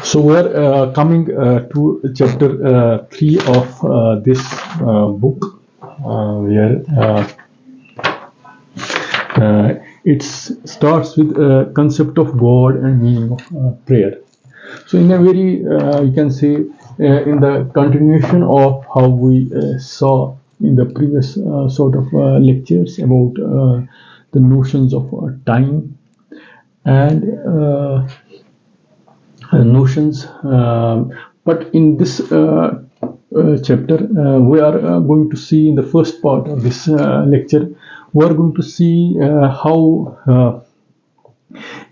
So we are coming to chapter 3 of this book, where it starts with concept of God and meaning of prayer. So in a very, you can say, in the continuation of how we saw in the previous sort of lectures about the notions of time and notions, but in this chapter we are going to see, in the first part of this lecture, we are going to see how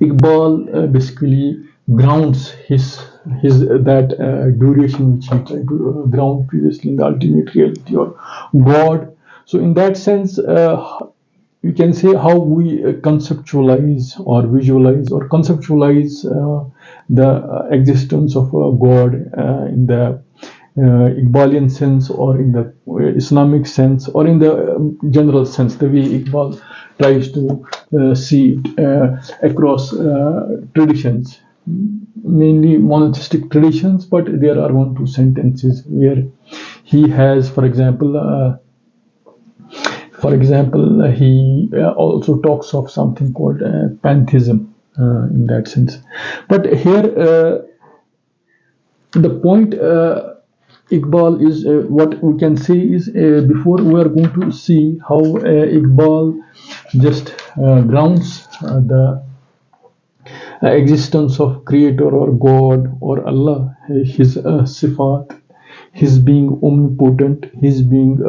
Iqbal basically grounds his that duration which he tried to ground previously in the ultimate reality or God. So in that sense, you can say how we conceptualize or visualize or conceptualize the existence of God in the Iqbalian sense, or in the Islamic sense, or in the general sense, the way Iqbal tries to see it across traditions, mainly monotheistic traditions. But there are 1-2 sentences where he has, for example, he also talks of something called pantheism in that sense. But here, the point Iqbal is, what we can say is, before we are going to see how Iqbal just grounds the existence of Creator or God or Allah, His sifat, His being omnipotent, His being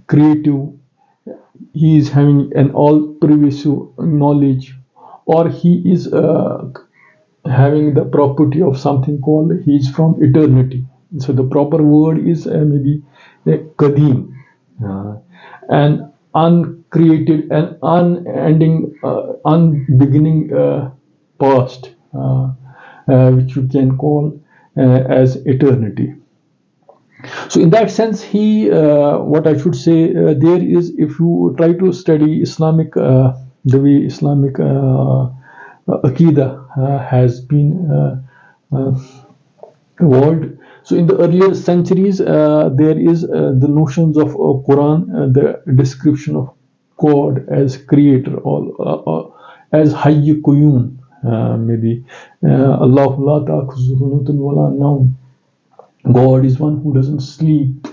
creative, He is having an all-pervasive knowledge, or He is having the property of something called He is from eternity. So the proper word is maybe Qadim, an uncreated and unending, unbeginning past, which you can call as eternity. So in that sense, he, what I should say, there is, if you try to study Islamic, the way Islamic Aqidah has been evolved. So in the earlier centuries, there is the notions of Quran, the description of God as creator, or as Hayy Qayyum, maybe Allah la ta'khudhuhu sunatun wa la nawm. God is one who doesn't sleep,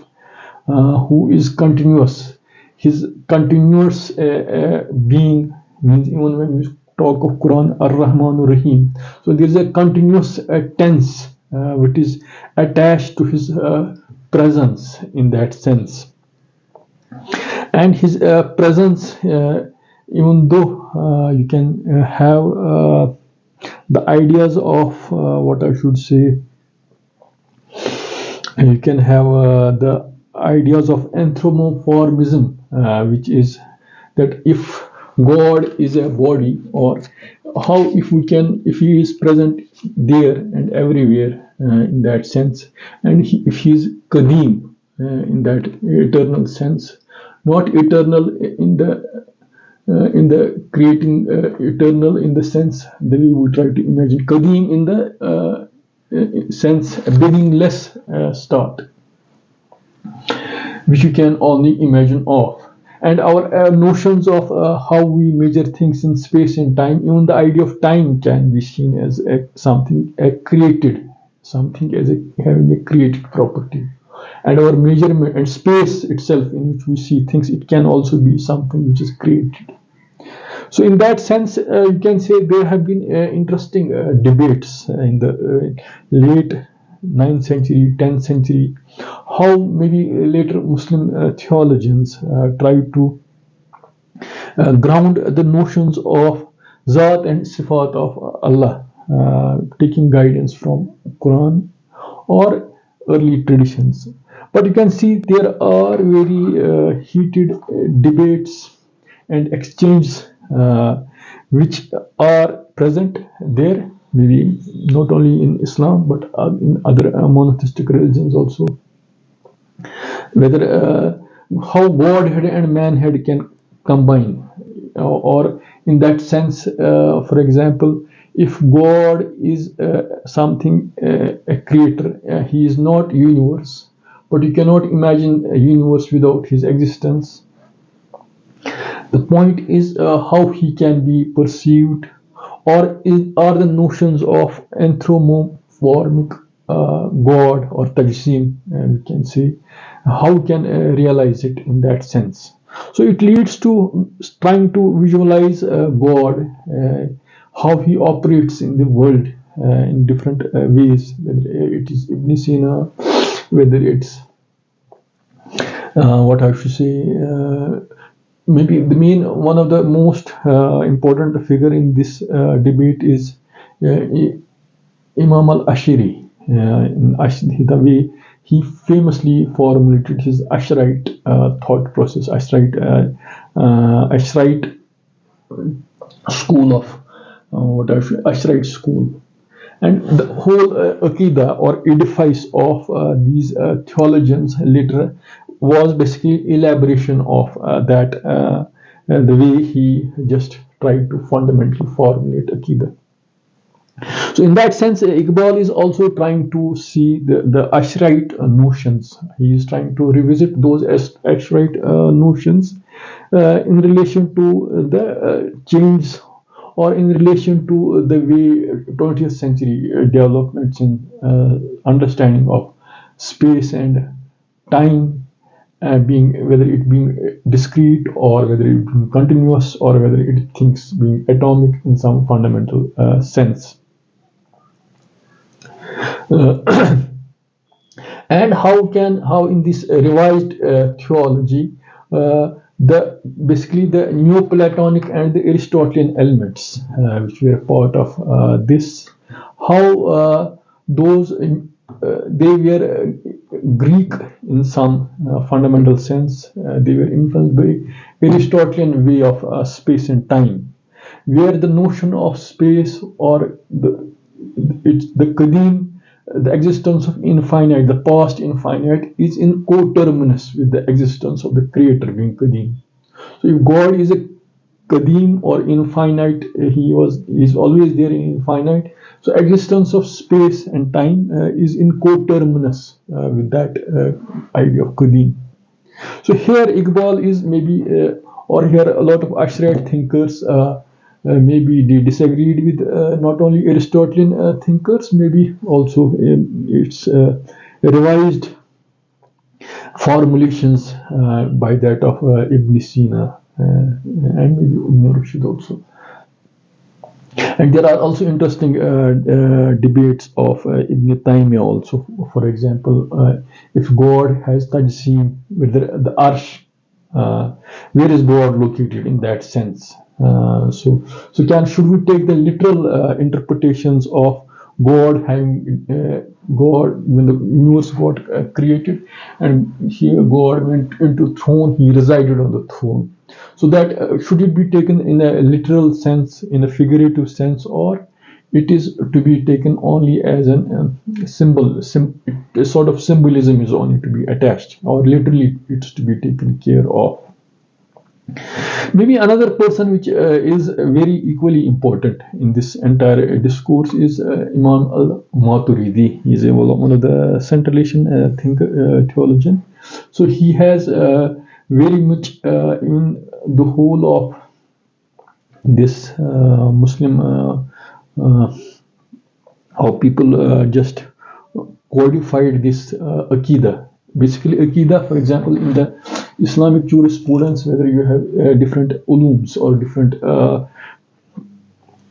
who is continuous. His continuous being means, even when we talk of Quran, Ar-Rahman Ar-Rahim, so there is a continuous tense which is attached to His presence in that sense. And His presence, even though you can have the ideas of what I should say, you can have the ideas of anthropomorphism, which is that if God is a body, or how if He is present there and everywhere in that sense, and if He is Qadim in that eternal sense, not eternal in the creating, eternal in the sense that we would try to imagine, Qadim in the sense beginningless start, which you can only imagine of. And our notions of how we measure things in space and time, even the idea of time can be seen as something created, something as having a created property. And our measurement and space itself in which we see things, it can also be something which is created. So in that sense, you can say there have been interesting debates in the late 9th century, 10th century, how maybe later Muslim theologians tried to ground the notions of Zat and Sifat of Allah, taking guidance from Quran or early traditions. But you can see there are very heated debates and exchanges which are present there, maybe not only in Islam but in other monotheistic religions also, whether how Godhead and manhead can combine, or in that sense, for example, if God is something, a creator, He is not universe, but you cannot imagine a universe without His existence. The point is how He can be perceived, are the notions of anthropomorphic God or tajsim, we can say, how can realize it in that sense. So it leads to trying to visualize God, how He operates in the world in different ways, whether it is Ibn Sina, whether it's what I should say. Maybe the main one of the most important figure in this debate is Imam al-Ashiri. The way he famously formulated his Asharite thought process, Ashairite school of Ashairite school, and the whole Aqidah or edifice of these theologians later was basically elaboration of the way he just tried to fundamentally formulate Aqidah. So in that sense, Iqbal is also trying to see the Ashairite notions. He is trying to revisit those Ashairite notions in relation to the change, or in relation to the way 20th century developments in understanding of space and time, being, whether it being discrete or whether it being continuous or whether it thinks being atomic in some fundamental sense. And how in this revised theology the basically the Neoplatonic and the Aristotelian elements which were part of this, how those they were Greek in some fundamental sense. They were influenced by Aristotelian way of space and time, where the notion of space or the Qadim, the existence of infinite, the past infinite, is in coterminous with the existence of the creator being Qadim. So if God is a Qadim or infinite, he is always there in infinite. So existence of space and time is in coterminous with that idea of Qadim. So here Iqbal is maybe, or here a lot of Ashairite thinkers maybe they disagreed with not only Aristotelian thinkers, maybe also its revised formulations by that of Ibn Sina and maybe Ibn Rushd also. And there are also interesting debates of Ibn Taymiyyah also. For example, if God has tajsim with the arsh, where is God located in that sense? So should we take the literal interpretations of God having God when the universe got created, and here God went into throne, He resided on the throne. So that should it be taken in a literal sense, in a figurative sense, or it is to be taken only as a symbol? A sort of symbolism is only to be attached, or literally it's to be taken care of. Maybe another person which is very equally important in this entire discourse is Imam al-Maturidi. He is one of the Central Asian theologian. So he has very much in the whole of this Muslim how people just codified this Aqidah. Basically, Aqidah, for example, in the Islamic jurisprudence, whether you have different ulums or different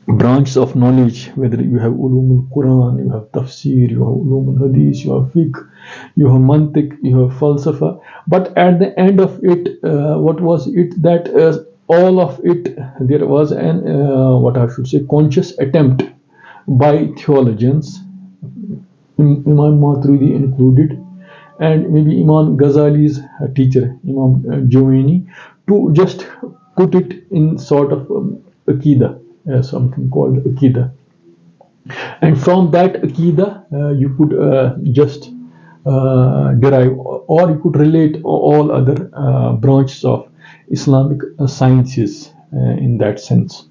branches of knowledge, whether you have ulum al-Quran, you have tafsir, you have ulum al-Hadith, you have fiqh, you have mantiq, you have falsafa. But at the end of it, what was it that all of it, there was an what I should say, conscious attempt by theologians, Imam Maturidi included, and maybe Imam Ghazali's teacher, Imam Juwaini, to just put it in sort of Aqidah, something called Aqidah. And from that Aqidah, you could just derive, or you could relate all other branches of Islamic sciences in that sense.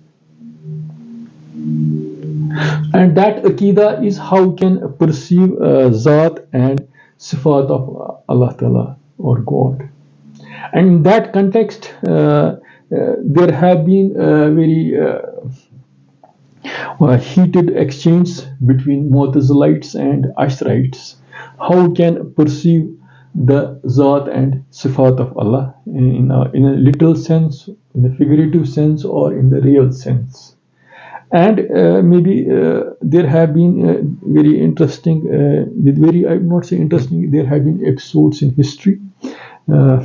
And that akida is how we can perceive Zat and Sifat of Allah Ta'ala or God. And in that context, there have been very heated exchange between Mu'tazilites and Ashra'ites. How we can perceive the Zat and Sifat of Allah in a literal sense, in a figurative sense, or in the real sense. And maybe there have been very interesting, with very, I would not say interesting, there have been episodes in history uh,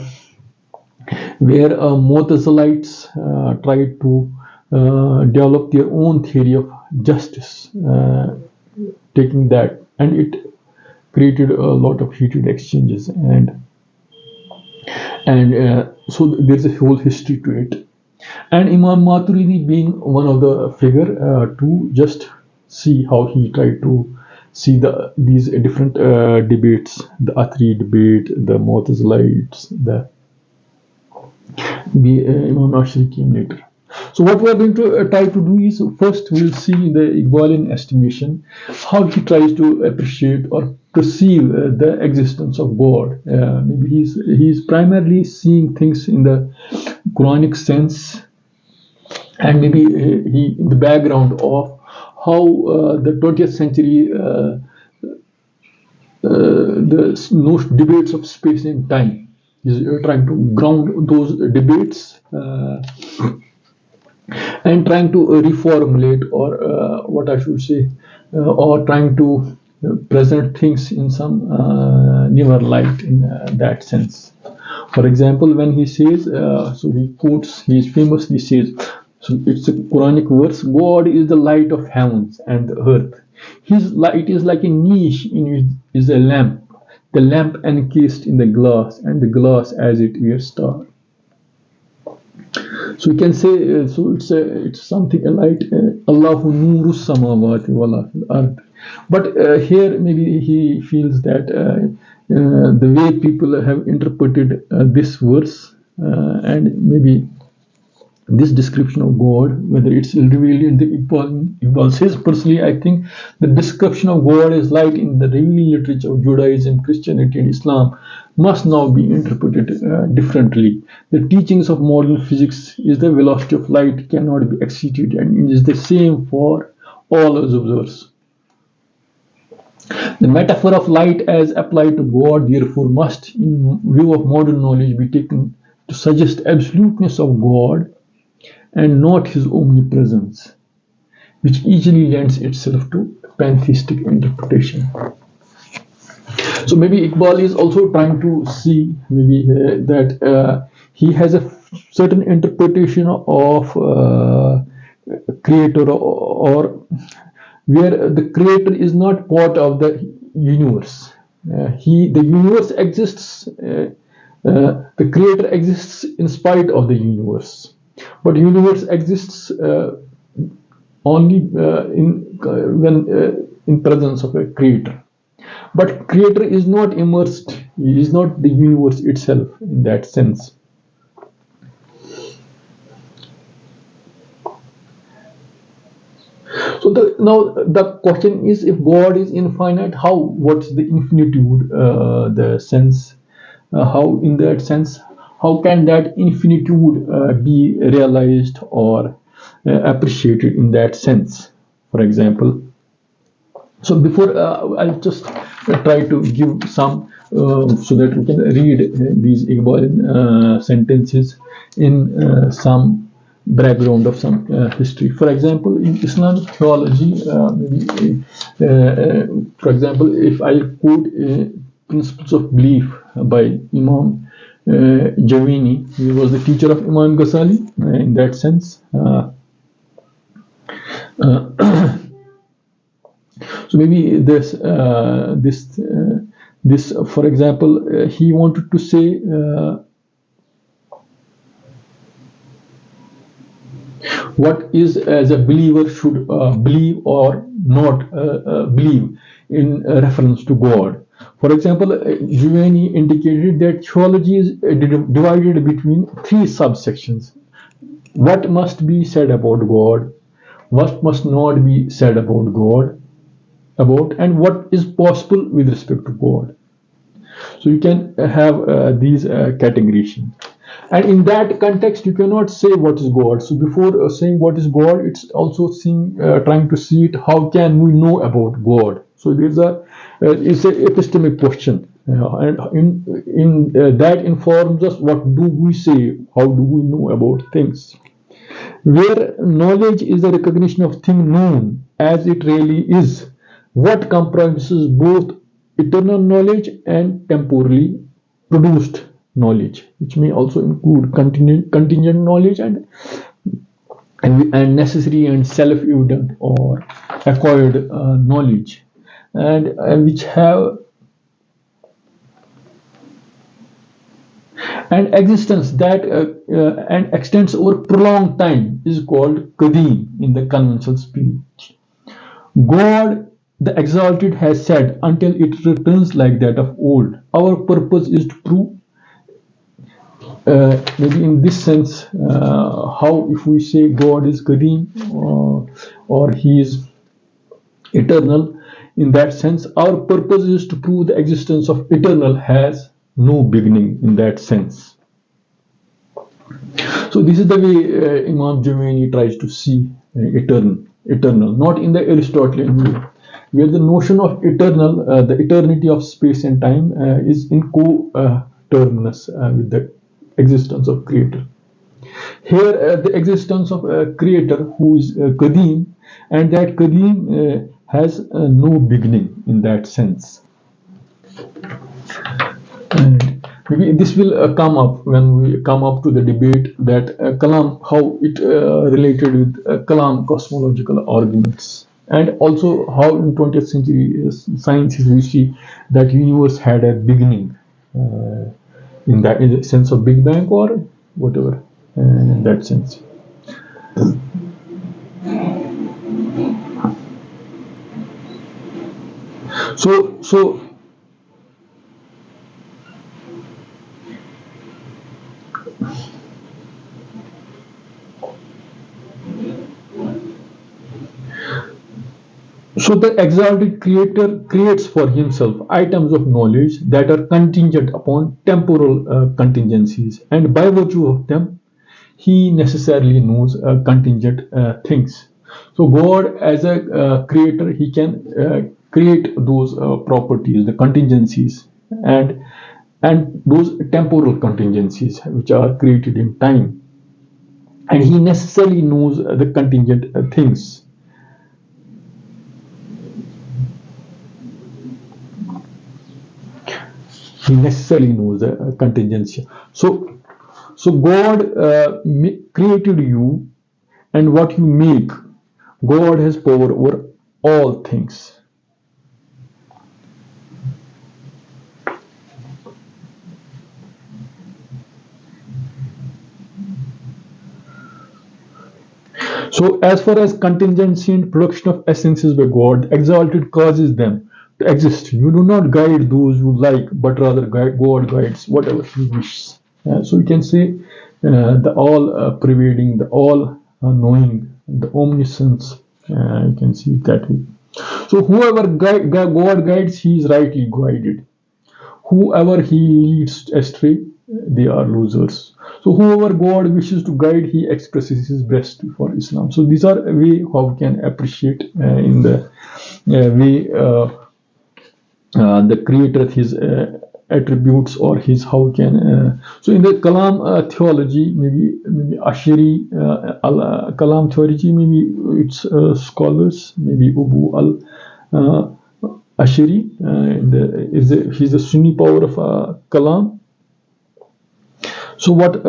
where Mu'tazilites tried to develop their own theory of justice, taking that, and it created a lot of heated exchanges, and so there's a whole history to it. And Imam Maturidi being one of the figure to just see how he tried to see these different debates, the Athri debate, the Mu'tazilites, the Imam Ashari came later. So what we are going to try to do is, first we'll see the Iqbalian estimation, how he tries to appreciate or perceive the existence of God. Maybe he's primarily seeing things in the Quranic sense, and maybe he in the background of how the 20th century the debates of space and time is trying to ground those debates and trying to reformulate, or what I should say, or trying to present things in some newer light in that sense. For example, when he says, so he quotes, he famously says, so it's a Quranic verse, God is the light of heavens and the earth. His light is like a niche in which is a lamp, the lamp encased in the glass, and the glass as it were star. So you can say, so it's something like Allahu Noorus samawati wal ard. But here maybe he feels that the way people have interpreted this verse and maybe this description of God, whether it's revealed in the Iqbal says, personally, I think the description of God as light in the revealed literature of Judaism, Christianity, and Islam must now be interpreted differently. The teachings of modern physics is the velocity of light cannot be exceeded, and it is the same for all observers. The metaphor of light as applied to God, therefore, must, in view of modern knowledge, be taken to suggest absoluteness of God and not his omnipresence, which easily lends itself to pantheistic interpretation. So maybe Iqbal is also trying to see maybe that he has a certain interpretation of creator, or where the creator is not part of the universe. The universe exists. The creator exists in spite of the universe, but universe exists only in presence of a creator. But creator is not immersed; he is not the universe itself in that sense. So now the question is, if God is infinite, how? What's the infinitude? The sense. How, in that sense, how can that infinitude be realized or appreciated in that sense? For example, so before I'll just try to give some so that we can read these Iqbalian sentences in some background of some history. For example, in Islamic theology, for example, if I quote Principles of Belief by Imam Javini, he was the teacher of Imam Ghazali in that sense. So maybe this, for example, he wanted to say what is as a believer should believe or not believe in reference to God. For example, Giovanni indicated that theology is divided between three subsections. What must be said about God? what must not be said about God, and what is possible with respect to God. So you can have these categorization. And in that context, you cannot say what is God. So before saying what is God, it's also trying to see it. How can we know about God? So there's it's an epistemic question, and that informs us. What do we say? How do we know about things? Where knowledge is the recognition of thing known as it really is, what comprises both eternal knowledge and temporally produced knowledge, which may also include contingent knowledge and necessary and self-evident or acquired knowledge, and which have and existence that and extends over prolonged time is called Qadim in the conventional speech. God, the Exalted, has said, until it returns like that of old. Our purpose is to prove, maybe in this sense, how if we say God is Qadim or He is eternal, in that sense, our purpose is to prove the existence of eternal has no beginning in that sense. So this is the way Imam Jamini tries to see eternal, not in the Aristotelian way, where the notion of eternal, the eternity of space and time, is in co-terminus with the existence of Creator. Here, the existence of a Creator who is Qadim, and that Qadim has no beginning in that sense. And maybe this will come up when we come up to the debate that Kalam, how it related with Kalam cosmological arguments, and also how in 20th century sciences we see that universe had a beginning in the sense of Big Bang or whatever in that sense. So the exalted Creator creates for himself items of knowledge that are contingent upon temporal contingencies, and by virtue of them, he necessarily knows contingent things. So God, as a creator, he can create those properties, the contingencies, and those temporal contingencies which are created in time, and he necessarily knows the contingent things. He necessarily knows the contingency. So God created you, and what you make, God has power over all things. So as far as contingency and production of essences by God, the exalted causes them to exist. You do not guide those you like, but rather God guides whatever He wishes. So you can say the all pervading, the all knowing, the omniscience. You can see it that way. So whoever God guides, he is rightly guided. Whoever he leads astray, they are losers. So whoever God wishes to guide, he expresses his best for Islam. So these are a way how we can appreciate in the way the Creator, his attributes, or his how we can. So in the Kalam theology, maybe Ashari Kalam theology, maybe its scholars, maybe Abu al Ashari, he's the Sunni power of Kalam. So what?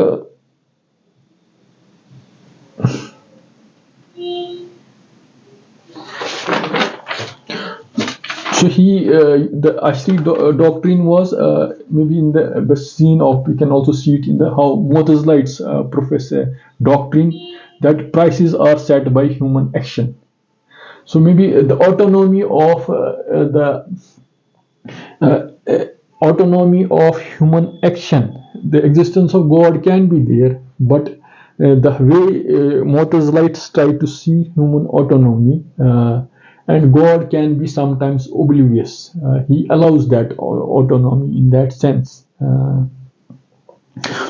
So the Ashraite doctrine was maybe in the scene of, we can also see it in the how Mutazilites profess a doctrine that prices are set by human action. So maybe the autonomy of autonomy of human action, the existence of God can be there, but the way Motorites try to see human autonomy, and God can be sometimes oblivious. He allows that autonomy in that sense.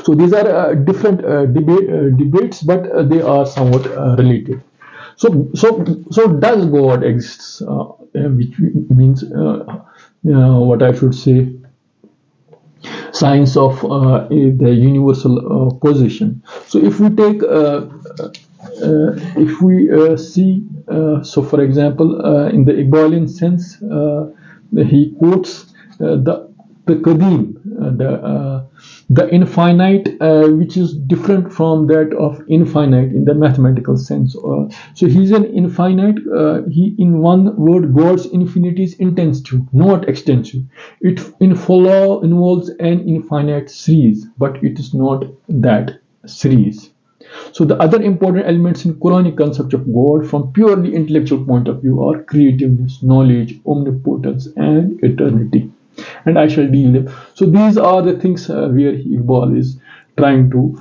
So these are different debates, but they are somewhat related. So does God exist? Which means what I should say, science of the universal position. So if we take, if we see, so for example, in the Iqbalian sense, he quotes the Qadim, the infinite, which is different from that of infinite in the mathematical sense. So he's an infinite. He, in one word, God's infinity is intensive, not extensive. It involves an infinite series, but it is not that series. So the other important elements in Quranic concept of God from purely intellectual point of view are creativeness, knowledge, omnipotence, and eternity. And I shall deal them. So these are the things where Iqbal is trying to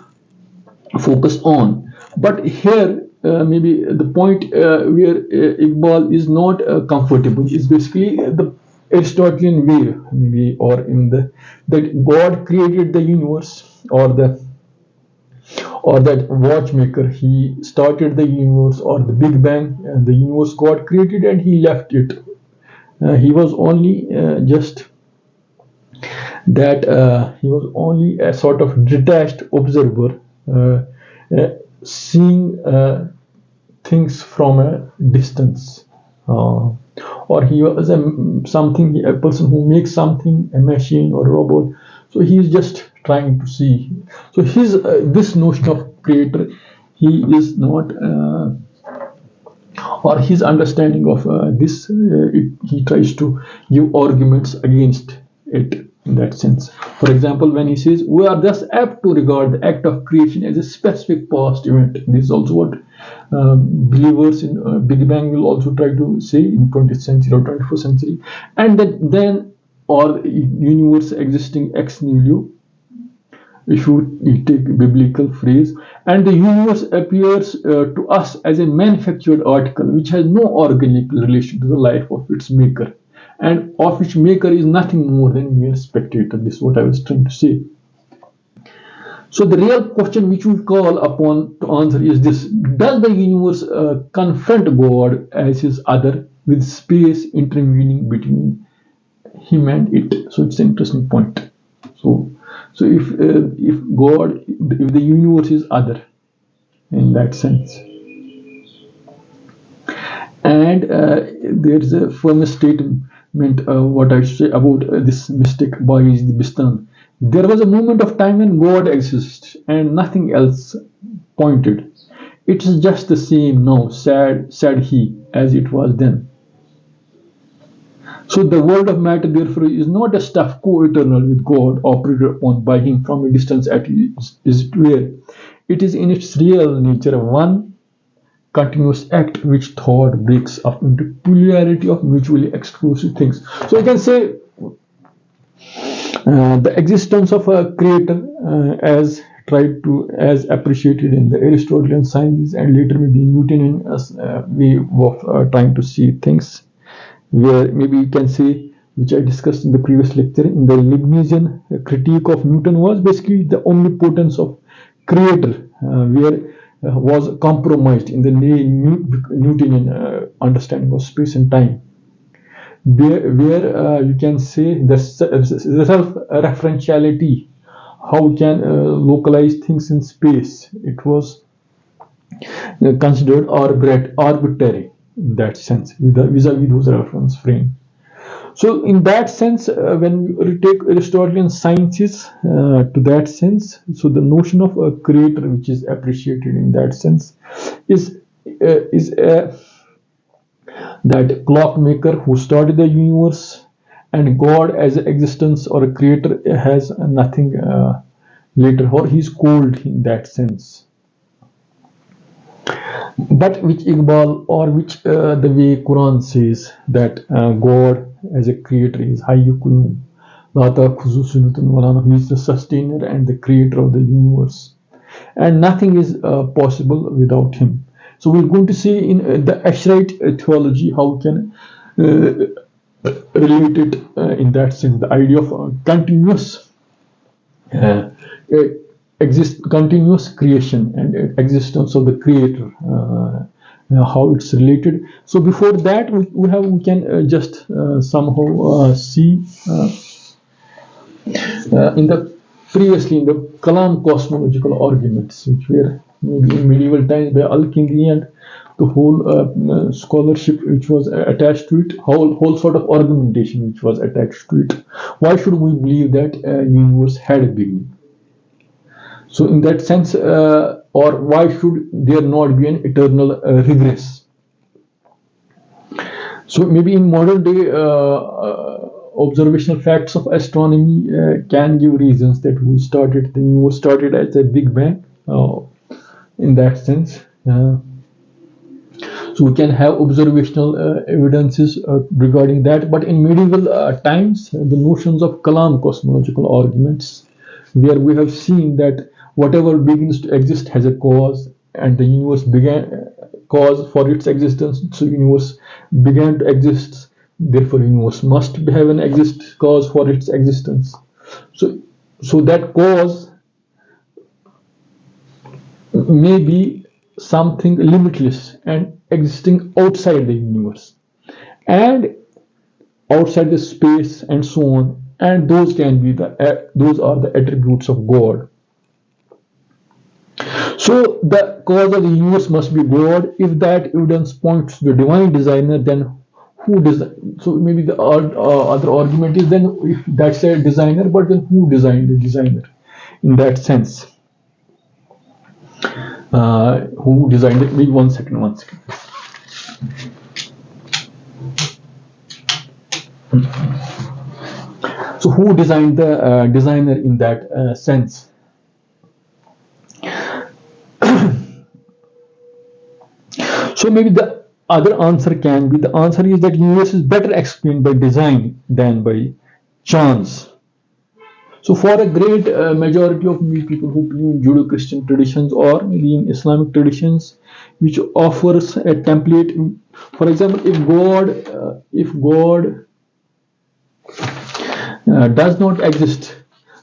focus on. But here, maybe the point where Iqbal is not comfortable is basically the Aristotelian way, maybe, or in the that God created the universe, or that watchmaker, he started the universe, or the Big Bang, and the universe God created and he left it. He was only just that he was only a sort of detached observer, seeing things from a distance, or he was a person who makes something, a machine or a robot. So he is just trying to see. So his this notion of creator, he is not, or his understanding of this, he tries to give arguments against it in that sense. For example, when he says, we are thus apt to regard the act of creation as a specific past event. This is also what believers in Big Bang will also try to say in 20th century or 21st century. And then or universe existing ex nihilo, if you take a biblical phrase, and the universe appears to us as a manufactured article which has no organic relation to the life of its maker, and of which maker is nothing more than mere spectator. This is what I was trying to say. So the real question which we call upon to answer is this: does the universe confront God as his other, with space intervening between him and it? So it's an interesting point. So if God, if the universe is other in that sense, and there is a firm statement, what I should say about this mystic Bayez the Bistan. There was a moment of time when God exists and nothing else pointed. It is just the same now, said he, as it was then. So the world of matter, therefore, is not a stuff co-eternal with God, operated upon by him from a distance at is where. It is in its real nature one continuous act which thought breaks up into plurality of mutually exclusive things. So you can say the existence of a creator, as appreciated in the Aristotelian sciences and later maybe Newtonian way of trying to see things, where maybe you can say, which I discussed in the previous lecture, in the Leibnizian critique of Newton, was basically the omnipotence of creator, where was compromised in the Newtonian understanding of space and time, where you can say the self-referentiality, how we can localize things in space. It was considered arbitrary in that sense, vis-a-vis those reference frame. So in that sense, when we take Aristotelian sciences to that sense, so the notion of a creator, which is appreciated in that sense, is that clockmaker who started the universe, and God as an existence or a creator has nothing later, or he's cold in that sense. But which Iqbal, or which the way Quran says that God as a creator is Hayyu Qayyum, he is the sustainer and the creator of the universe. and nothing is possible without him. So we're going to see in the Ashairite theology how we can relate it in that sense, the idea of continuous uh, continuous creation and existence of the creator, how it's related. So before that we can just somehow see in the previously in the Kalam cosmological arguments, which were maybe in medieval times by Al-Kindi, and the whole scholarship which was attached to it, whole sort of argumentation which was attached to it. Why should we believe that universe had a beginning? So in that sense, or why should there not be an eternal regress? So maybe in modern day observational facts of astronomy can give reasons that the universe started as a Big Bang in that sense. So we can have observational evidences regarding that. But in medieval times, the notions of Kalam cosmological arguments, where we have seen that whatever begins to exist has a cause, and the universe began cause for its existence. So universe began to exist. Therefore, universe must have an cause for its existence. So that cause may be something limitless and existing outside the universe and outside the space and so on, and those are the attributes of God. So the cause of the universe must be God. If that evidence points to the divine designer, then who designed? So maybe the other argument is, then if that's a designer, but then who designed the designer in that sense? Who designed it? Wait, one second. So who designed the designer in that sense? So maybe the other answer can be, the answer is that universe is better explained by design than by chance. So for a great majority of people who believe in Judeo-Christian traditions or maybe in Islamic traditions, which offers a template, for example, if God does not exist,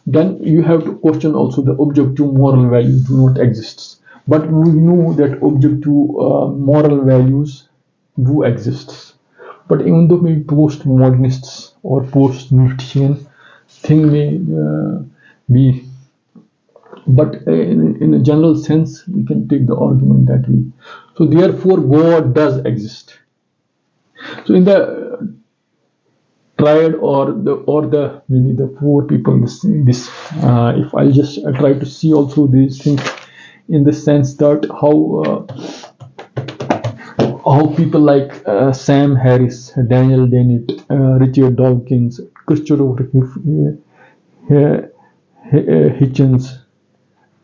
then you have to question also the objective moral values do not exist. But we know that objective moral values do exist. But even though maybe post-modernists or post-Nietzschean thing may be, but in a general sense, we can take the argument that way. So therefore, God does exist. So in the triad or the maybe the four people, this if I just try to see also these things in the sense that how people like Sam Harris, Daniel Dennett, Richard Dawkins, Christopher Hitchens,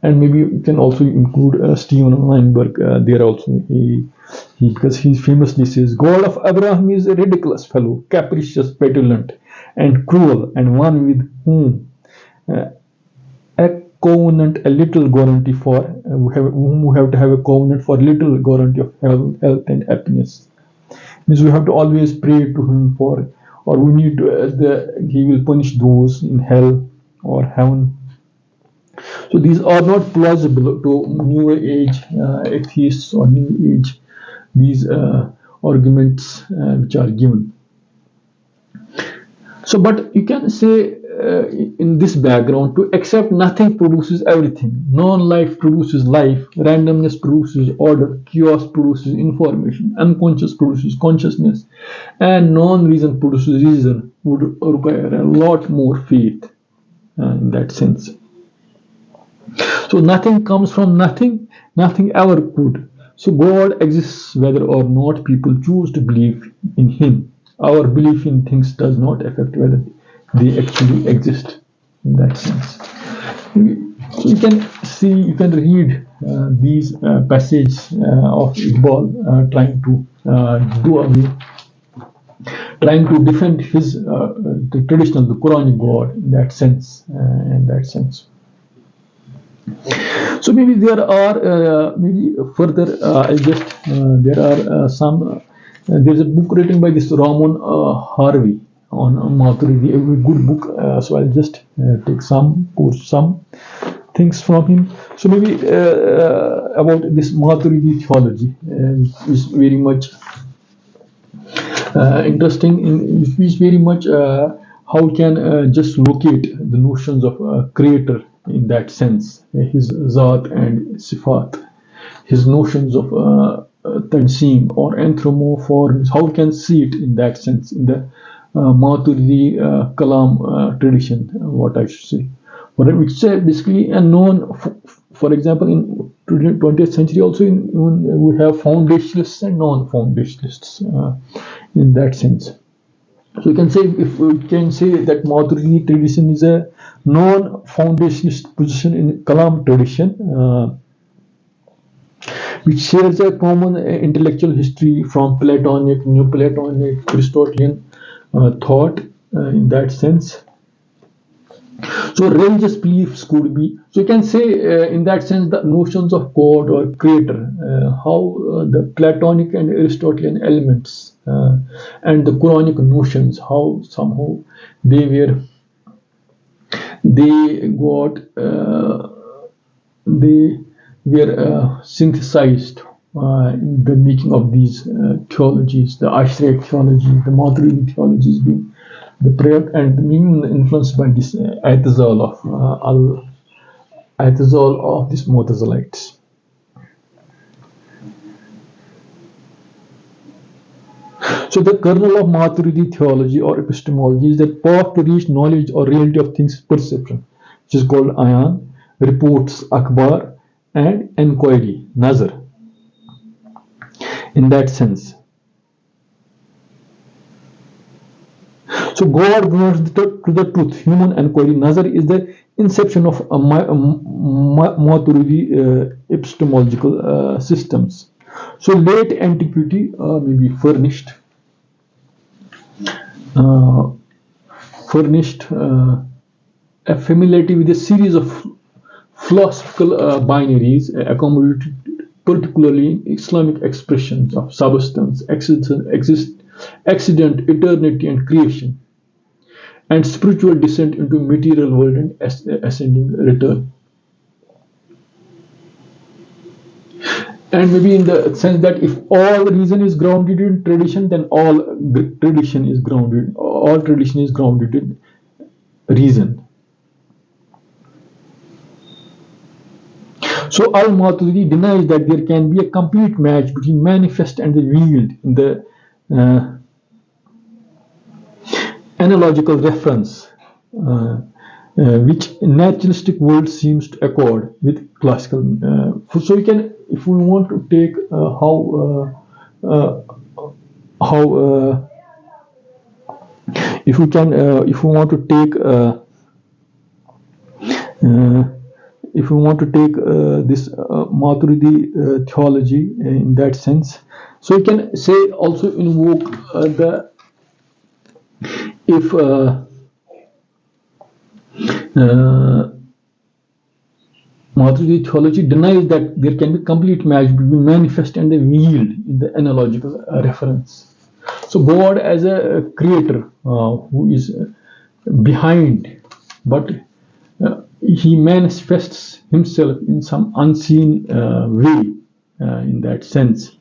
and maybe you can also include Stephen Weinberg. There also because he famously says, God of Abraham is a ridiculous fellow, capricious, petulant, and cruel, and one with whom a covenant, a little guarantee for whom we have to have a covenant for little guarantee of health and happiness. Means we have to always pray to him for, or we need to he will punish those in hell or heaven. So these are not plausible to New Age atheists or New Age these arguments which are given. So, but you can say in this background, to accept nothing produces everything. Non-life produces life, randomness produces order, chaos produces information, unconscious produces consciousness, and non-reason produces reason would require a lot more faith in that sense. So nothing comes from nothing, nothing ever could. So God exists whether or not people choose to believe in Him. Our belief in things does not affect whether they actually exist in that sense. So you can see, you can read these passages of Iqbal trying to defend his the traditional, the Quranic God in that sense. So maybe there are maybe further. I just there are some. There's a book written by this Ramon Harvey on Maturidi, a good book. So I'll just take some things from him. So maybe about this Maturidi theology, which is very much interesting. Which is very much how we can just locate the notions of creator in that sense, his zat and sifat, his notions of tanseem or anthropomorphism, how we can see it in that sense in the Maturidi Kalam tradition, what I should say. Which is basically a known, for example, in 20th century also we have foundationalists and non-foundationalists in that sense. So you can say, if we can say that Maturidi tradition is a non-foundationist position in Kalam tradition, which shares a common intellectual history from Platonic, Neoplatonic, Aristotelian thought in that sense. So religious beliefs could be, so you can say in that sense the notions of God or creator, how the Platonic and Aristotelian elements and the Quranic notions, how somehow they were synthesized in the making of these theologies, the Ashairite theology, the Maturidi theologies being the prayer and being influenced by this Aitazal of these Mu'tazilites. So the kernel of Maturidi theology or epistemology is that path to reach knowledge or reality of things is perception, which is called ayan, reports, akhbar, and inquiry, nazar. In that sense. So God belongs to the truth. Human inquiry, nazar, is the inception of Maturidi epistemological systems. So late antiquity maybe furnished a familiarity with a series of philosophical binaries accommodated particularly in Islamic expressions of substance, accident, eternity, and creation, and spiritual descent into material world and ascending return. And maybe in the sense that if all reason is grounded in tradition, then all tradition is grounded in reason. So Al-Maturidi denies that there can be a complete match between manifest and the revealed in the analogical reference, which naturalistic world seems to accord with classical. So we can, if we want to take if we want to take this Maturidi theology in that sense, so we can say also invoke if Maturidi theology denies that there can be complete match between manifest and the revealed in the analogical reference. So God as a creator who is behind, but he manifests himself in some unseen way in that sense.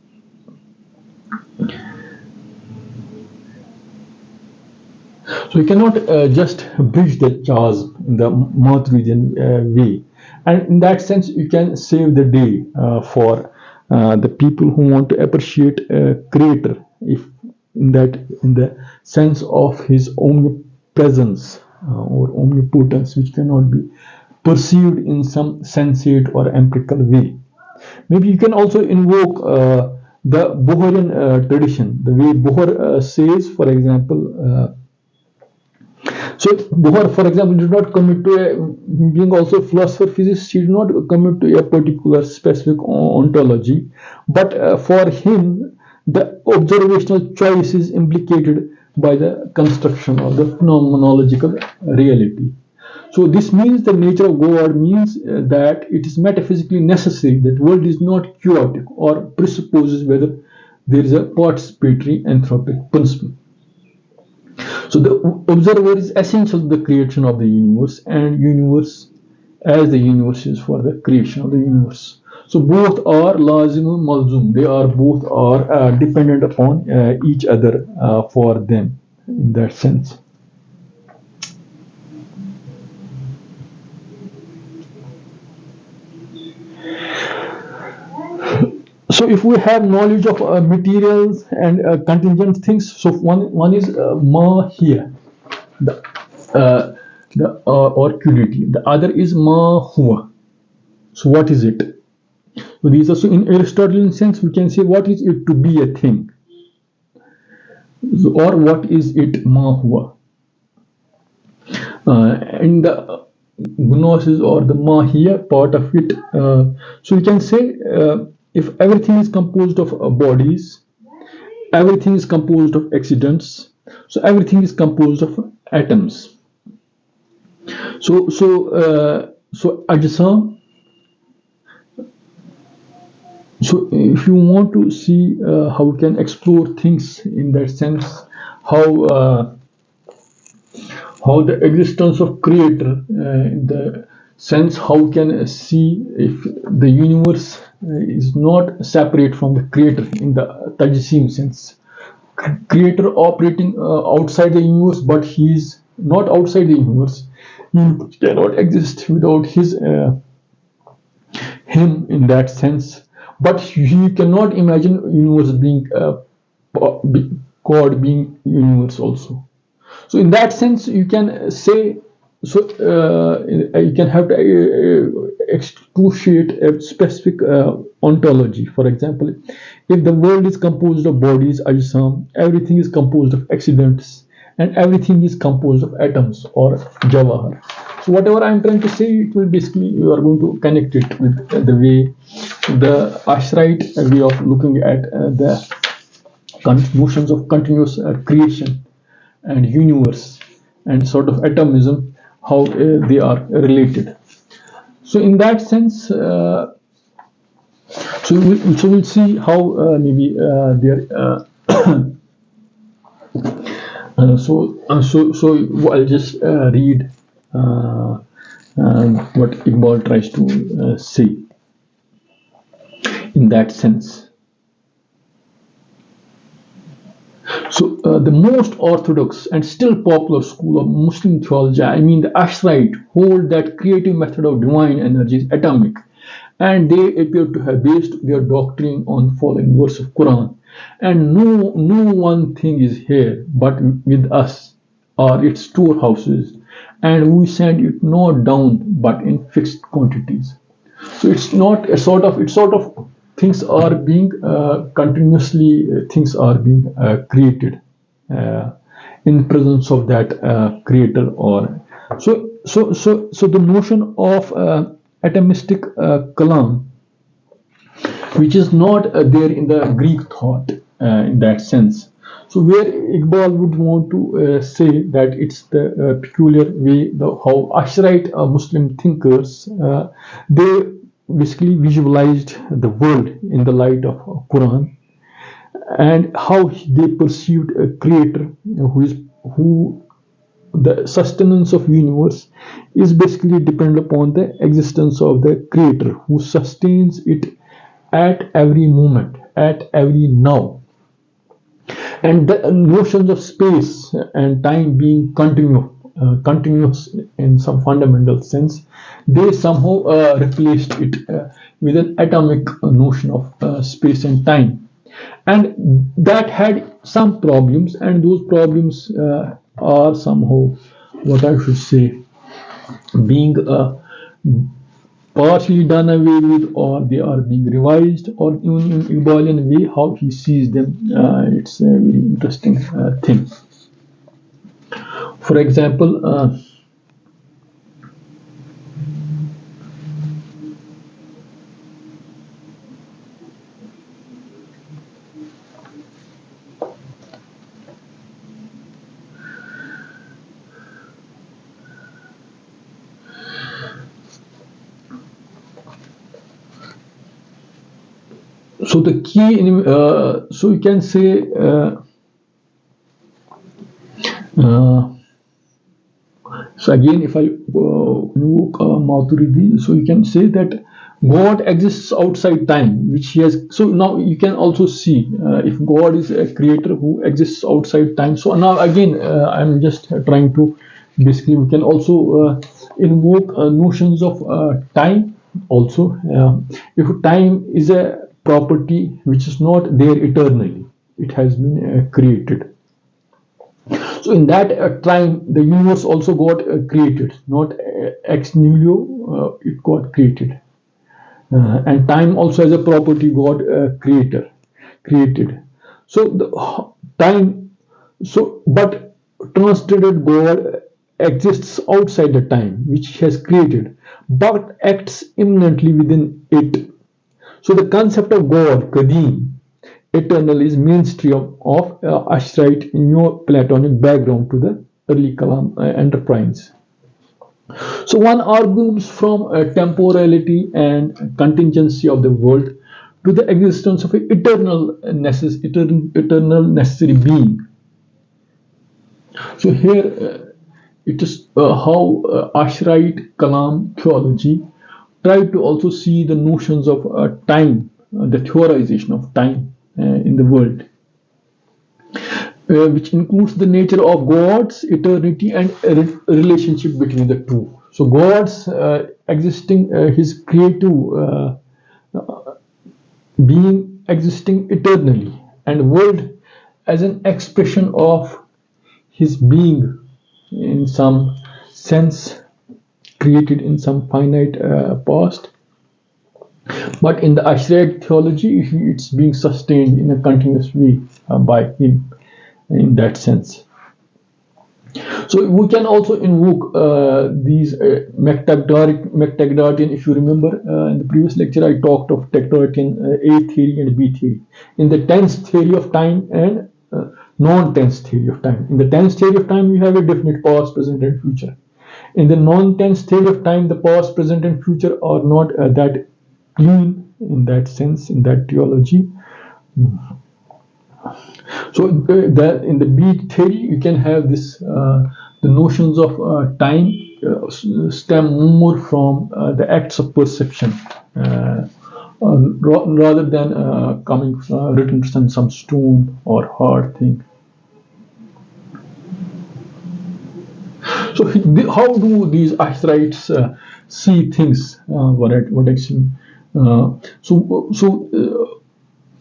So we cannot just bridge the chasm in the Maturidian way, and in that sense you can save the day for the people who want to appreciate a creator, if in the sense of his omnipresence or omnipotence, which cannot be perceived in some sensate or empirical way. Maybe you can also invoke the Boharian tradition, the way Bohr says, for example. So Bohr, for example, did not commit to being also a philosopher, physicist. He did not commit to a particular specific ontology, but for him, the observational choice is implicated by the construction of the phenomenological reality. So this means the nature of God means that it is metaphysically necessary that world is not chaotic or presupposes whether there is a participatory anthropic principle. So the observer is essential to the creation of the universe, and universe as the universe is for the creation of the universe. So both are lazim and malzum. They are both are dependent upon each other for them in that sense. So if we have knowledge of materials and contingent things, so one is ma here, the or quality. The other is ma huwa. So what is it? So these are, so in Aristotelian sense we can say what is it to be a thing, so, or what is it ma huwa. In the gnosis or the mahia part of it, so you can say if everything is composed of bodies, everything is composed of accidents, so everything is composed of atoms. So ajsam. So if you want to see how we can explore things in that sense, how the existence of creator in the sense how can see if the universe is not separate from the creator in the tajsim sense, creator operating outside the universe, but he is not outside the universe. He cannot exist without him in that sense, but he cannot imagine universe being God being universe also. So in that sense you can say, so you can have to excruciate a specific ontology. For example, if the world is composed of bodies, ajsam, everything is composed of accidents, and everything is composed of atoms or jawahar. So whatever I'm trying to say, it will basically, you are going to connect it with the way the Ashairite way of looking at the notions of continuous creation and universe and sort of atomism, how they are related. So in that sense, so we'll see how maybe there. So I'll just read what Iqbal tries to say in that sense. So the most orthodox and still popular school of Muslim theology, I mean the Ashairites, hold that creative method of divine energy is atomic, and they appear to have based their doctrine on the following verse of Quran. And no one thing is here but with us are its storehouses, and we send it not down but in fixed quantities. So it's not a sort of, it's sort of things are being continuously things are being created in presence of that creator. Or so the notion of atomistic kalam, which is not there in the Greek thought in that sense. So where Iqbal would want to say that it's the peculiar way how Asharite Muslim thinkers they basically visualized the world in the light of Quran, and how they perceived a creator who the sustenance of universe is basically dependent upon the existence of the creator who sustains it at every moment, at every now. And the notions of space and time being continuous in some fundamental sense, they somehow replaced it with an atomic notion of space and time. And that had some problems, and those problems are somehow, what I should say, being partially done away with, or they are being revised, or even in Iqbalian way how he sees them. It's a very interesting thing. For example, So the key in so you can say uh, so again, if I look Maturidi, so you can say that God exists outside time, which he has. So now you can also see if God is a creator who exists outside time. So now again, I'm just trying to basically we can also invoke notions of time also. If time is a property which is not there eternally, it has been created. So in that time, the universe also got created, not ex nihilo, it got created. And time also as a property got created. So the time, so but translated God exists outside the time which he has created, but acts immanently within it. So the concept of God, Kadim, eternal, is mainstream of Ashairite Neoplatonic background to the early Kalam enterprise. So one argues from temporality and contingency of the world to the existence of an eternal necessary being. So here it is how Ashairite Kalam theology tried to also see the notions of time, the theorization of time in the world, which includes the nature of God's eternity and relationship between the two. So God's existing, His creative being existing eternally, and world as an expression of His being in some sense created in some finite past. But in the Ashairite theology, it's being sustained in a continuous way by Him in that sense. So we can also invoke these Mactagdartian. If you remember in the previous lecture, I talked of Tagdartian A theory and B theory. In the tense theory of time and non-tense theory of time. In the tense theory of time, you have a definite past, present, and future. In the non-tense theory of time, the past, present, and future are not that clean in that sense, in that theology. So that in the B theory, you can have this the notions of time stem more from the acts of perception rather than coming written on some stone or hard thing. So how do these Ashrates see things? What actually?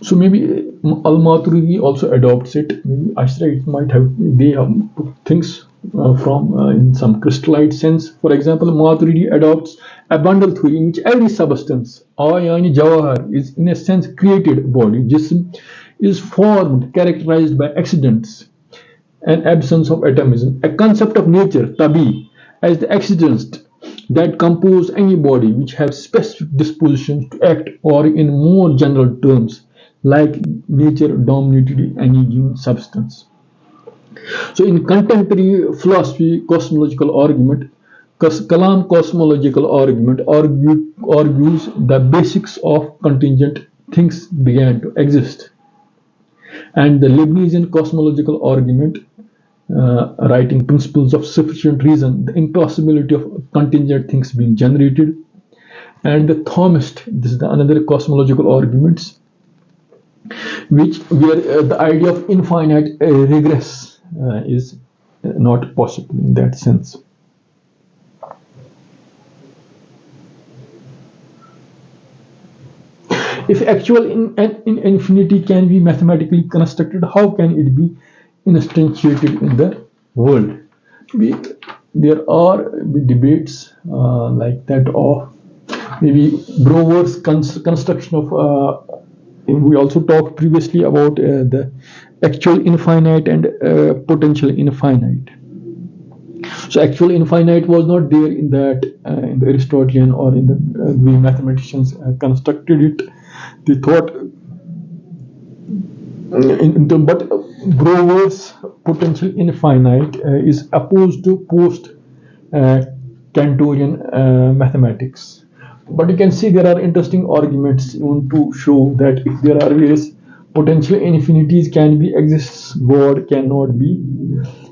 So maybe Al-Maturidi also adopts it. Maybe Ashraite might have things from in some crystallite sense. For example, Maturidi adopts a bundle theory in which every substance, yani jawahar, is in a sense created body. Jism is formed, characterized by accidents and absence of atomism. A concept of nature, tabi, as the accidents that compose any body which have specific dispositions to act, or in more general terms, like nature dominated any given substance. So in contemporary philosophy, cosmological argument, Kalam cosmological argument argues the basics of contingent things began to exist. And the Leibnizian cosmological argument, writing principles of sufficient reason, the impossibility of contingent things being generated. And the Thomist, this is another cosmological arguments, where the idea of infinite regress is not possible in that sense. If actual infinity can be mathematically constructed, how can it be instantiated in the world? There are debates like that of maybe Brouwer's construction of we also talked previously about the actual infinite and potential infinite. So actual infinite was not there in that in the Aristotelian or in the way mathematicians constructed it. They thought but Brouwer's potential infinite is opposed to post Cantorian mathematics. But you can see there are interesting arguments even to show that if there are various potential infinities can be exists, God cannot be.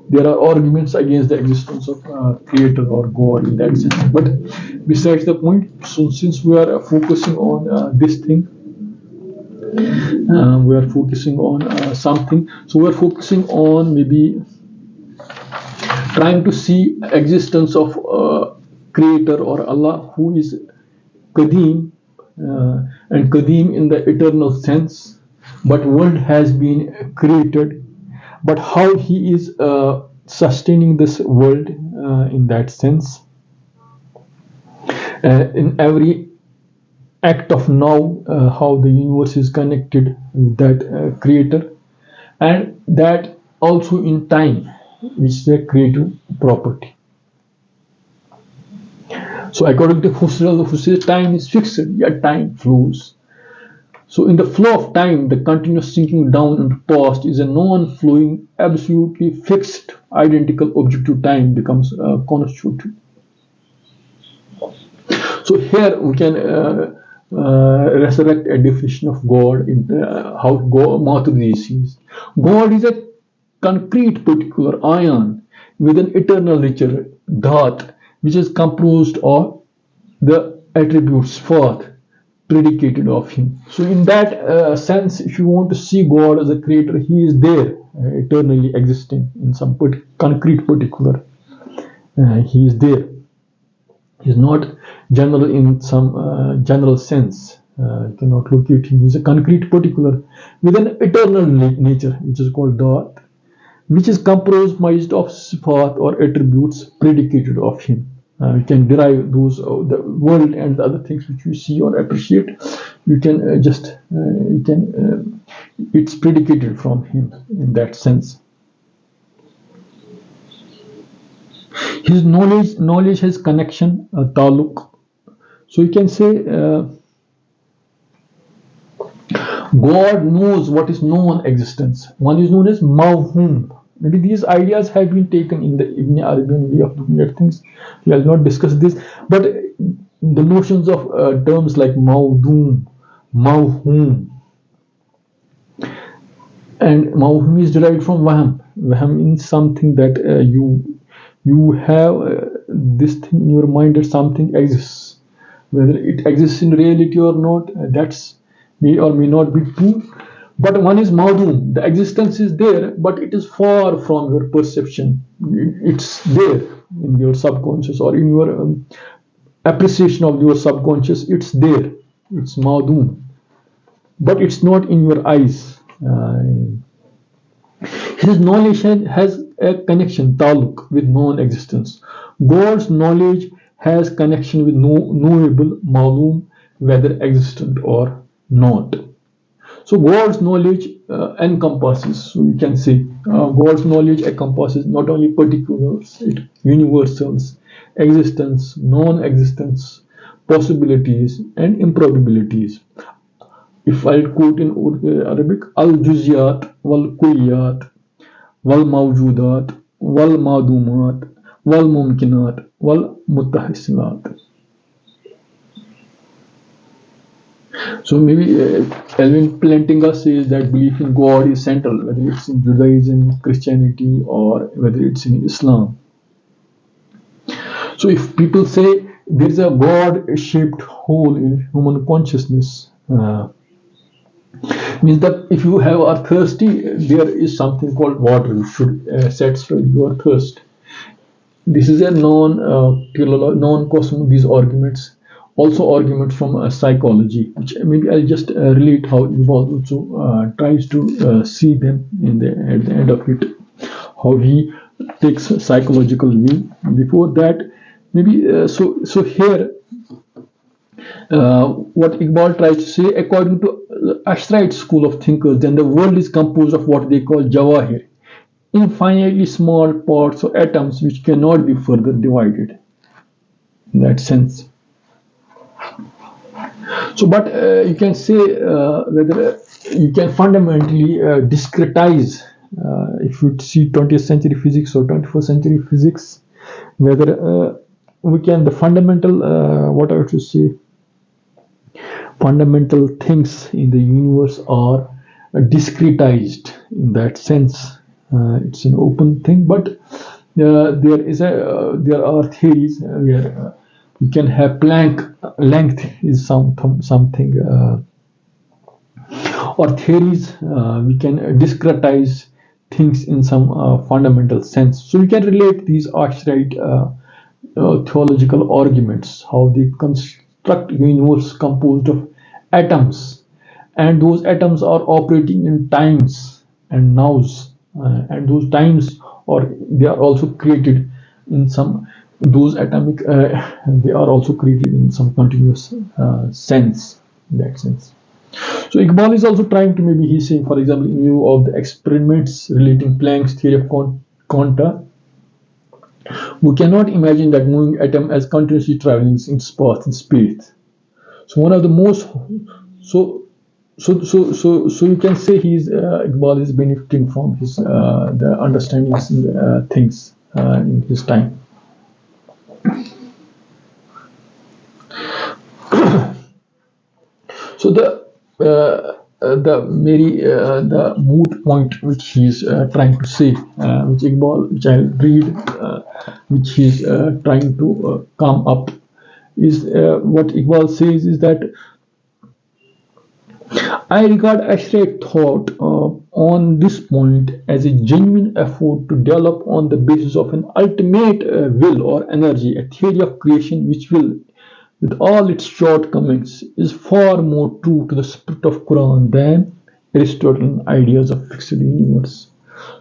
There are arguments against the existence of creator or God in that sense. But besides the point, so since we are focusing on this thing, we are focusing on something. So we are focusing on maybe trying to see existence of creator or Allah who is Qadim, and Qadim in the eternal sense, but world has been created, but how he is sustaining this world in that sense, in every act of now, how the universe is connected with that creator, and that also in time, which is a creative property. So according to Husserl, who says time is fixed, yet time flows. So in the flow of time, the continuous sinking down into past is a non-flowing, absolutely fixed, identical objective time becomes constituted. So here we can resurrect a definition of God in how Maturidi sees. God is a concrete particular ion with an eternal nature, dhat, which is composed of the attributes forth predicated of him. So in that sense, if you want to see God as a creator, he is there, eternally existing in some concrete particular. He is there. He is not general in some general sense. You cannot locate him. He is a concrete particular with an eternal nature, which is called dhat, which is composed of sifat or attributes predicated of him. You can derive those the world and the other things which you see or appreciate. You can it's predicated from him in that sense. His knowledge has connection, taluk. So you can say God knows what is known existence. One is known as mawhum. Maybe these ideas have been taken in the Ibn Arabian way of looking at things. We will not discuss this, but the notions of terms like mawdum, mawhum, and mawhum is derived from wahm. Wahm means something that you have this thing in your mind that something exists. Whether it exists in reality or not, that's may or may not be true. But one is mawdum, the existence is there, but it is far from your perception. It's there in your subconscious or in your appreciation of your subconscious. It's there. It's mawdum, but it's not in your eyes. His knowledge has a connection, taluk, with non-existence. God's knowledge has connection with knowable, malum, whether existent or not. So God's knowledge encompasses, so you can say, God's knowledge encompasses not only particulars, universals, existence, non-existence, possibilities, and improbabilities. If I quote in Arabic, al-juziyat wal-kulliyat wal-mawjudat wal-madumat wal-mumkinat wal-muttahisilat. So maybe Alvin Plantinga says that belief in God is central, whether it's in Judaism, Christianity, or whether it's in Islam. So if people say there is a God-shaped hole in human consciousness, means that if you are thirsty, there is something called water which should satisfy your thirst. This is a non-cosmo. These arguments, also arguments from psychology, which maybe I'll just relate how Iqbal also tries to see them at the end of it, how he takes a psychological view. Before that, maybe so here. What Iqbal tries to say, according to the Ashairite school of thinkers, then the world is composed of what they call jawahir, infinitely small parts or atoms which cannot be further divided. In that sense. So, but you can say whether you can fundamentally discretize, if you see 20th century physics or 21st century physics, whether we can the fundamental what I have to say. fundamental things in the universe are discretized in that sense. It's an open thing, but there are theories where you can have Planck length is something, or theories we can discretize things in some fundamental sense. So we can relate these Ashairite theological arguments, how they construct a universe composed of atoms, and those atoms are operating in times and nows, and those times, or they are also created in some, those atomic they are also created in some continuous sense, in that sense. So Iqbal is also trying to, maybe he's saying, for example, in view of the experiments relating Planck's theory of quanta, we cannot imagine that moving atom as continuously traveling in space and space. So one of the most, so you can say Iqbal is benefiting from his the understandings in things in his time. So the moot point which he's trying to say, which Iqbal, which I'll read, which he's trying to come up, is what Iqbal says is that I regard Ashrite thought on this point as a genuine effort to develop on the basis of an ultimate will or energy a theory of creation which will, with all its shortcomings, is far more true to the spirit of Quran than Aristotelian ideas of fixed universe.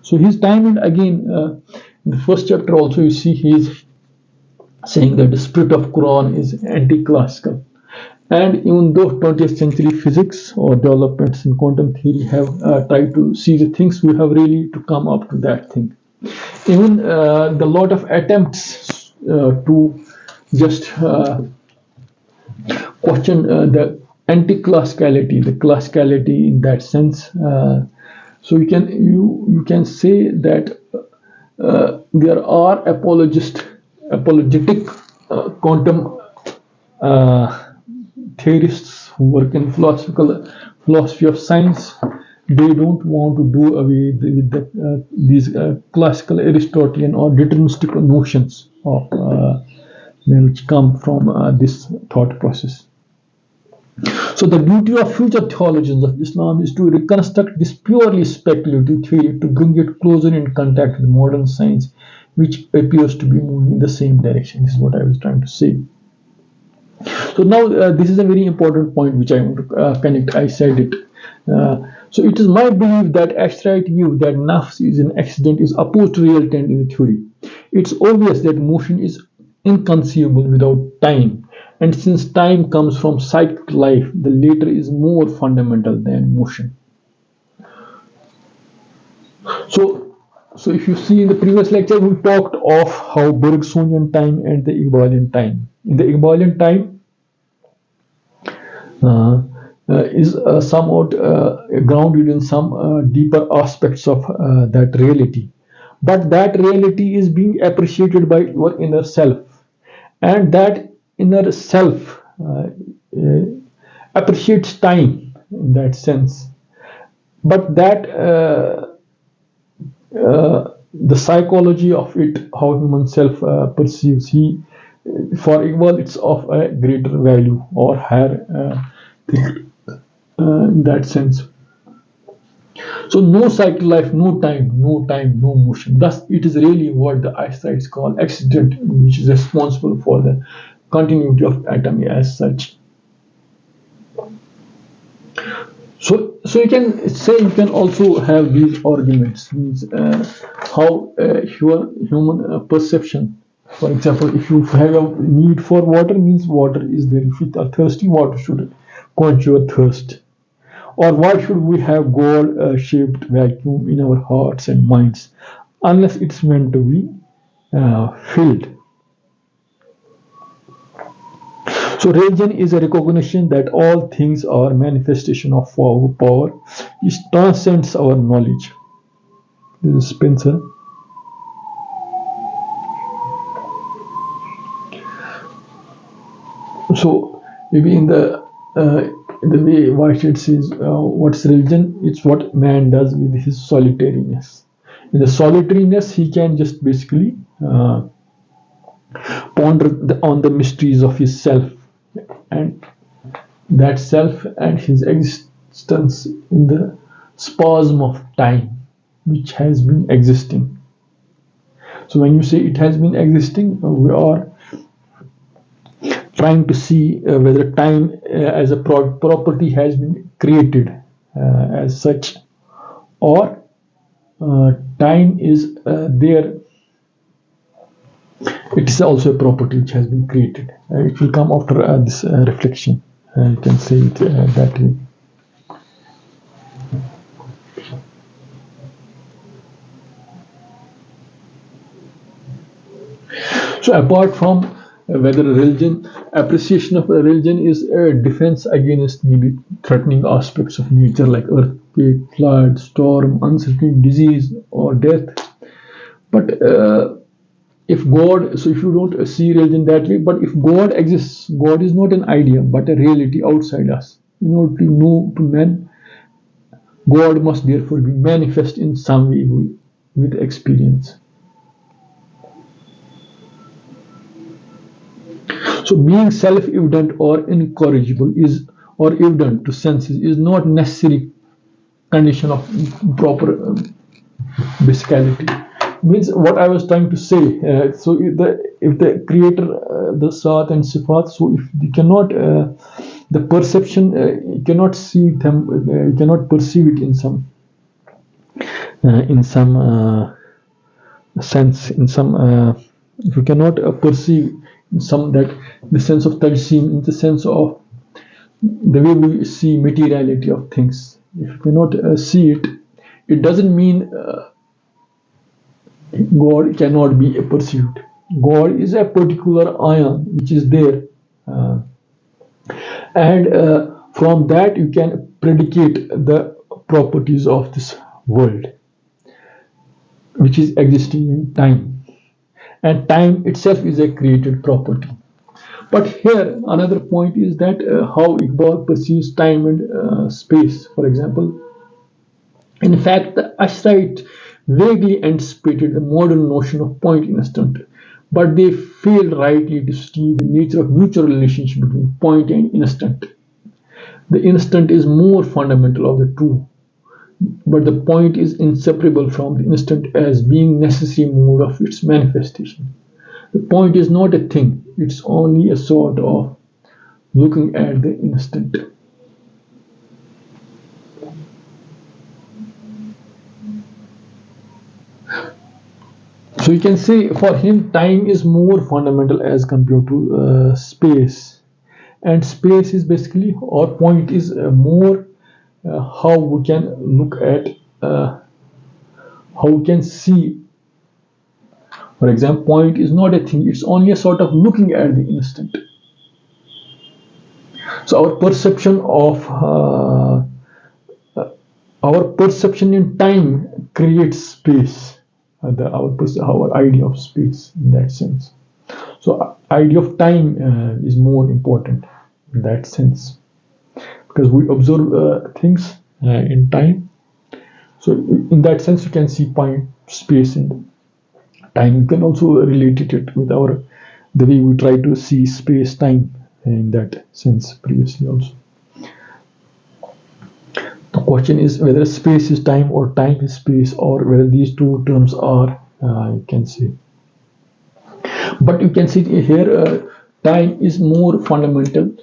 So his time, and again in the first chapter also you see he is saying that the spirit of Quran is anti-classical. And even though 20th century physics or developments in quantum theory have tried to see the things, we have really to come up to that thing. Even the lot of attempts to just question the anti-classicality, the classicality in that sense. So you can say that there are apologetic quantum theorists who work in philosophy of science. They don't want to do away with these classical Aristotelian or deterministic notions of which come from this thought process. So the duty of future theologians of Islam is to reconstruct this purely speculative theory, to bring it closer in contact with modern science, which appears to be moving in the same direction. This is what I was trying to say. So now this is a very important point which I want to connect. I said it. So it is my belief that Ashairite view that nafs is an accident is opposed to real time in the theory. It's obvious that motion is inconceivable without time, and since time comes from psychic life, the latter is more fundamental than motion. So if you see in the previous lecture, we talked of how Bergsonian time and the Iqbalian time. In the Iqbalian time is somewhat grounded in some deeper aspects of that reality. But that reality is being appreciated by your inner self, and that inner self appreciates time in that sense. But that the psychology of it, how human self perceives, for Iqbal, it's of a greater value or higher in that sense. So no cycle life, no time, no motion. Thus, it is really what the Ashrates call accident, which is responsible for the continuity of atom as such. So you can say, you can also have these arguments, means how human perception. For example, if you have a need for water, means water is there. If you are thirsty, water should quench your thirst. Or why should we have gold-shaped vacuum in our hearts and minds unless it's meant to be filled? So religion is a recognition that all things are manifestation of our power, which transcends our knowledge. This is Spencer. So maybe in the the way Whitehead says, what's religion? It's what man does with his solitariness. In the solitariness, he can just basically ponder on the mysteries of his self, and that self and his existence in the spasm of time which has been existing. So when you say it has been existing, we are trying to see whether time as a property has been created as such, or time is there. It is also a property which has been created. It will come after this reflection. You can say it that way. So apart from whether religion, appreciation of a religion is a defense against maybe threatening aspects of nature like earthquake, flood, storm, uncertainty, disease, or death. But if God, so if you don't see religion that way, but if God exists, God is not an idea but a reality outside us. In order to know to men, God must therefore be manifest in some way with experience. So being self-evident or incorrigible is, or evident to senses, is not necessary condition of proper basicality. Means what I was trying to say. So if the creator, the Sat and Sifat, so if you cannot, the perception, you cannot see them, you cannot perceive it in some sense, in some, if you cannot perceive in some that the sense of tajsim, in the sense of the way we see materiality of things. If you cannot see it, it doesn't mean God cannot be perceived. God is a particular ion which is there, and from that you can predicate the properties of this world, which is existing in time, and time itself is a created property. But here another point is that how Iqbal perceives time and space. For example, in fact, the Ashairites vaguely anticipated the modern notion of point instant, but they failed rightly to see the nature of mutual relationship between point and instant. The instant is more fundamental of the two, but the point is inseparable from the instant as being necessary mode of its manifestation. The point is not a thing, it's only a sort of looking at the instant. So you can say for him time is more fundamental as compared to space, and space is basically, or point is more how we can look at, how we can see. For example, point is not a thing, it's only a sort of looking at the instant. So our perception in time creates space, our idea of space in that sense. So idea of time is more important in that sense, because we observe things in time. So in that sense you can see point, space, and time. You can also relate it with the way we try to see space time in that sense previously also. The question is whether space is time or time is space, or whether these two terms are, you can say. But you can see here, time is more fundamental.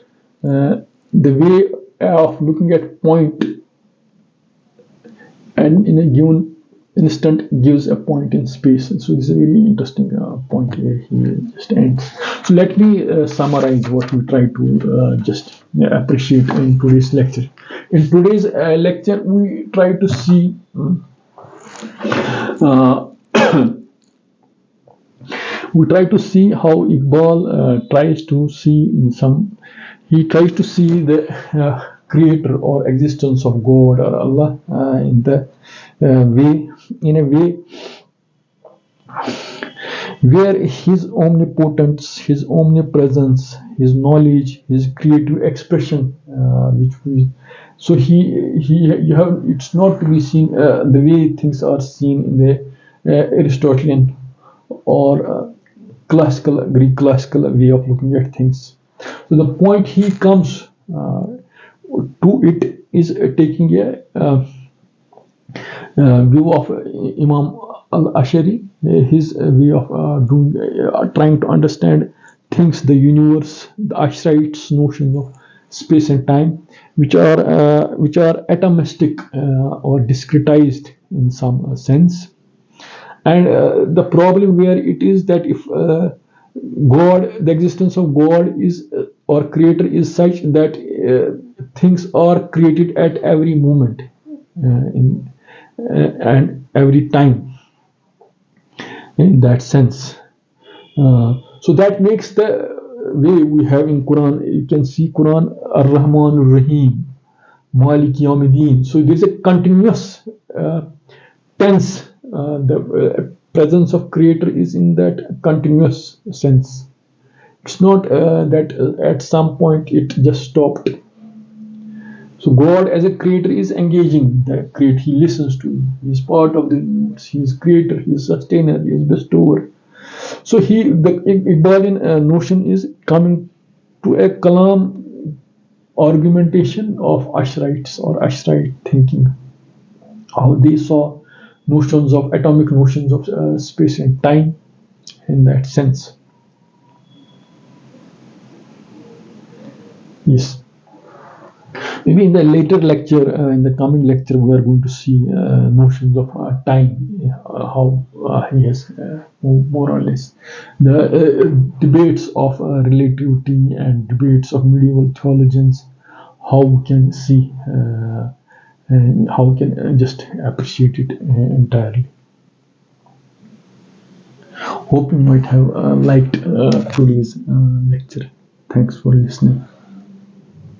The way of looking at point and in a given instant gives a point in space. So this is a very interesting point here. He just ends. So let me summarize what we try to just appreciate in today's lecture. In today's lecture, we try to see we try to see how Iqbal tries to see in some. He tries to see the creator or existence of God or Allah in a way where his omnipotence, his omnipresence, his knowledge, his creative expression, which we, so he you have, it's not to be seen the way things are seen in the Aristotelian or Greek classical way of looking at things. So the point he comes to it is taking a view of Imam al-Ashari, his way of doing, trying to understand things, the universe, the Ashraite's notions of space and time, which are atomistic or discretized in some sense. And the problem where it is that if God, the existence of God is or creator is such that things are created at every moment in and every time in that sense. So that makes the way we have in Quran, you can see Quran Ar-Rahman Ar-Rahim, Malik Yawmiddin. So there's a continuous tense. The presence of creator is in that continuous sense. It's not that at some point it just stopped. So God as a creator is engaging the creator. He listens to him. He is part of the universe. He is creator. He is sustainer. He is bestower. So the Iqbalian notion is coming to a kalam argumentation of Asharites or Asharite thinking. How they saw notions of atomic notions of space and time in that sense. Yes. Maybe in the later lecture, in the coming lecture, we are going to see notions of time, how he has more or less the debates of relativity and debates of medieval theologians, how we can see and how we can just appreciate it entirely. Hope you might have liked today's lecture. Thanks for listening.